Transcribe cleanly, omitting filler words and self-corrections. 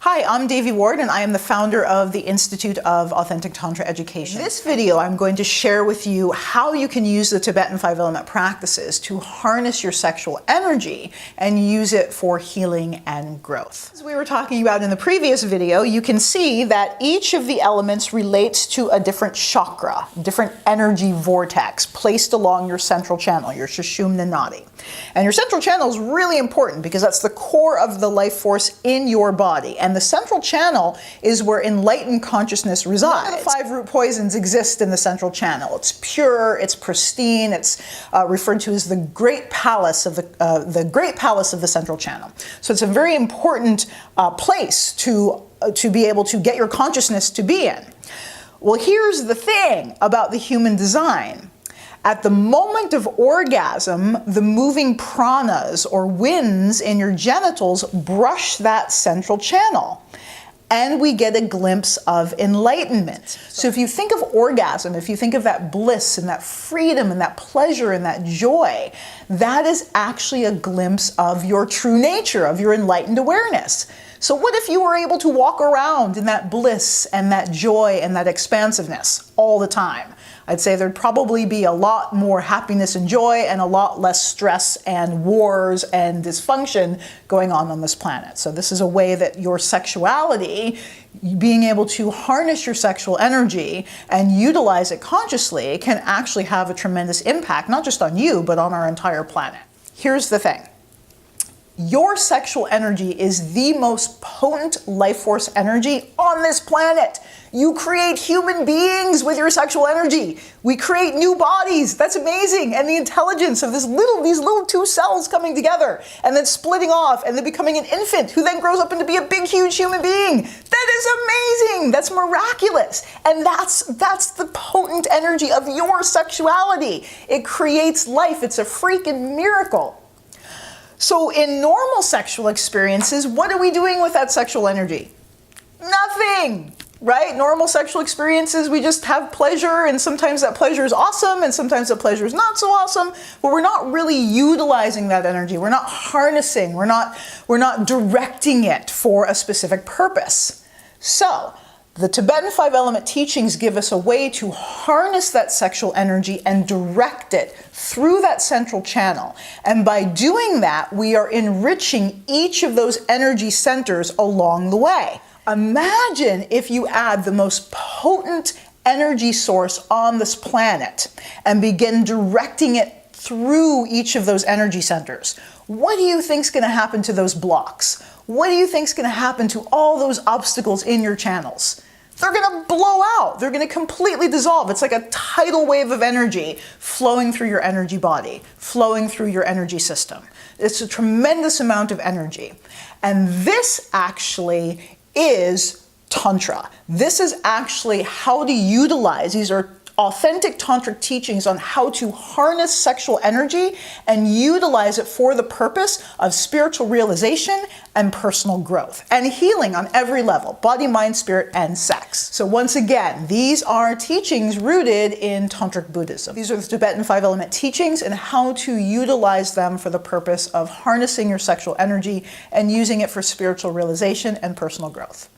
Hi, I'm Devi Ward and I am the founder of the Institute of Authentic Tantra Education. In this video, I'm going to share with you how you can use the Tibetan 5-element practices to harness your sexual energy and use it for healing and growth. As we were talking about in the previous video, you can see that each of the elements relates to a different chakra, different energy vortex placed along your central channel, your Sushumna Nadi. And your central channel is really important because that's the core of the life force in your body. And the central channel is where enlightened consciousness resides. None of the 5 root poisons exist in the central channel. It's pure, it's pristine, it's referred to as the great palace of the central channel. So it's a very important place to be able to get your consciousness to be in. Well, here's the thing about the human design. At the moment of orgasm, the moving pranas or winds in your genitals brush that central channel, and we get a glimpse of enlightenment. So if you think of orgasm, if you think of that bliss and that freedom and that pleasure and that joy, that is actually a glimpse of your true nature, of your enlightened awareness. So what if you were able to walk around in that bliss and that joy and that expansiveness all the time? I'd say there'd probably be a lot more happiness and joy and a lot less stress and wars and dysfunction going on this planet. So this is a way that your sexuality, being able to harness your sexual energy and utilize it consciously, can actually have a tremendous impact, not just on you, but on our entire planet. Here's the thing. Your sexual energy is the most potent life force energy on this planet. You create human beings with your sexual energy. We create new bodies. That's amazing. And the intelligence of these little 2 cells coming together and then splitting off and then becoming an infant who then grows up into be a big, huge human being. That is amazing. That's miraculous. And that's the potent energy of your sexuality. It creates life. It's a freaking miracle. So in normal sexual experiences, what are we doing with that sexual energy? Nothing, right? Normal sexual experiences, we just have pleasure, and sometimes that pleasure is awesome, and sometimes that pleasure is not so awesome, but we're not really utilizing that energy. We're not harnessing, we're not directing it for a specific purpose. So, the Tibetan 5-element teachings give us a way to harness that sexual energy and direct it through that central channel. And by doing that, we are enriching each of those energy centers along the way. Imagine if you add the most potent energy source on this planet and begin directing it through each of those energy centers. What do you think is going to happen to those blocks? What do you think is going to happen to all those obstacles in your channels? They're going to blow out. They're going to completely dissolve. It's like a tidal wave of energy flowing through your energy body, flowing through your energy system. It's a tremendous amount of energy. And this actually is Tantra. This is actually how to utilize, these are authentic tantric teachings on how to harness sexual energy and utilize it for the purpose of spiritual realization and personal growth and healing on every level, body, mind, spirit, and sex. So once again, these are teachings rooted in Tantric Buddhism. These are the Tibetan 5-element teachings and how to utilize them for the purpose of harnessing your sexual energy and using it for spiritual realization and personal growth.